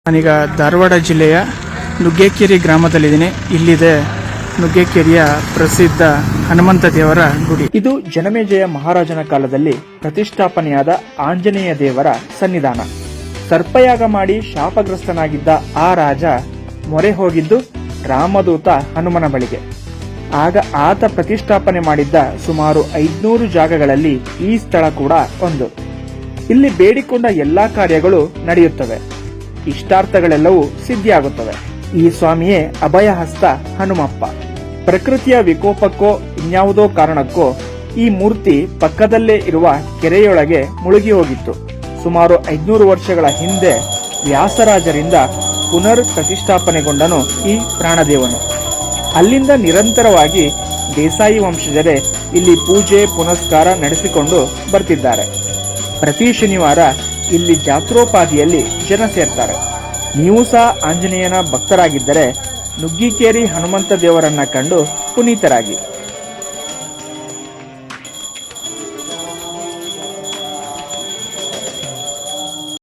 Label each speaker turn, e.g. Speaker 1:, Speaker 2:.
Speaker 1: ನಾನೀಗ ಧಾರವಾಡ ಜಿಲ್ಲೆಯ ನುಗ್ಗೇಕೆರೆ ಗ್ರಾಮದಲ್ಲಿದ್ದೀನಿ. ಇಲ್ಲಿದೆ ನುಗ್ಗೇಕೆರೆಯ ಪ್ರಸಿದ್ಧ ಹನುಮಂತ ದೇವರ ಗುಡಿ. ಇದು ಜನಮೇಜಯ ಮಹಾರಾಜನ ಕಾಲದಲ್ಲಿ ಪ್ರತಿಷ್ಠಾಪನೆಯಾದ ಆಂಜನೇಯ ದೇವರ ಸನ್ನಿಧಾನ. ಸರ್ಪಯಾಗ ಮಾಡಿ ಶಾಪಗ್ರಸ್ತನಾಗಿದ್ದ ಆ ರಾಜ ಮೊರೆ ಹೋಗಿದ್ದು ರಾಮದೂತ ಹನುಮನ ಬಳಿಗೆ. ಆಗ ಆತ ಪ್ರತಿಷ್ಠಾಪನೆ ಮಾಡಿದ್ದ ಸುಮಾರು 500 ಜಾಗಗಳಲ್ಲಿ ಈ ಸ್ಥಳ ಕೂಡ ಒಂದು. ಇಲ್ಲಿ ಬೇಡಿಕೊಂಡ ಎಲ್ಲಾ ಕಾರ್ಯಗಳು ನಡೆಯುತ್ತವೆ, ಇಷ್ಟಾರ್ಥಗಳೆಲ್ಲವೂ ಸಿದ್ಧಿಯಾಗುತ್ತವೆ. ಈ ಸ್ವಾಮಿಯೇ ಅಭಯಹಸ್ತ ಹನುಮಪ್ಪ. ಪ್ರಕೃತಿಯ ವಿಕೋಪಕ್ಕೋ ಇನ್ಯಾವುದೋ ಕಾರಣಕ್ಕೋ ಈ ಮೂರ್ತಿ ಪಕ್ಕದಲ್ಲೇ ಇರುವ ಕೆರೆಯೊಳಗೆ ಮುಳುಗಿ ಹೋಗಿತ್ತು. ಸುಮಾರು 500 ವರ್ಷಗಳ ಹಿಂದೆ ವ್ಯಾಸರಾಜರಿಂದ ಪುನರ್ ಪ್ರತಿಷ್ಠಾಪನೆಗೊಂಡನು ಈ ಪ್ರಾಣದೇವನು. ಅಲ್ಲಿಂದ ನಿರಂತರವಾಗಿ ದೇಸಾಯಿ ವಂಶಜರೇ ಇಲ್ಲಿ ಪೂಜೆ ಪುನಸ್ಕಾರ ನಡೆಸಿಕೊಂಡು ಬರ್ತಿದ್ದಾರೆ. ಪ್ರತಿ ಶನಿವಾರ ಇಲ್ಲಿ ಜಾತ್ರೋಪಾದಿಯಲ್ಲಿ ಜನ ಸೇರ್ತಾರೆ. ನೀವು ಸಹ ಆಂಜನೇಯನ ಭಕ್ತರಾಗಿದ್ದರೆ ನುಗ್ಗೇಕೆರೆ ಹನುಮಂತ ದೇವರನ್ನ ಕಂಡು ಪುನೀತರಾಗಿ.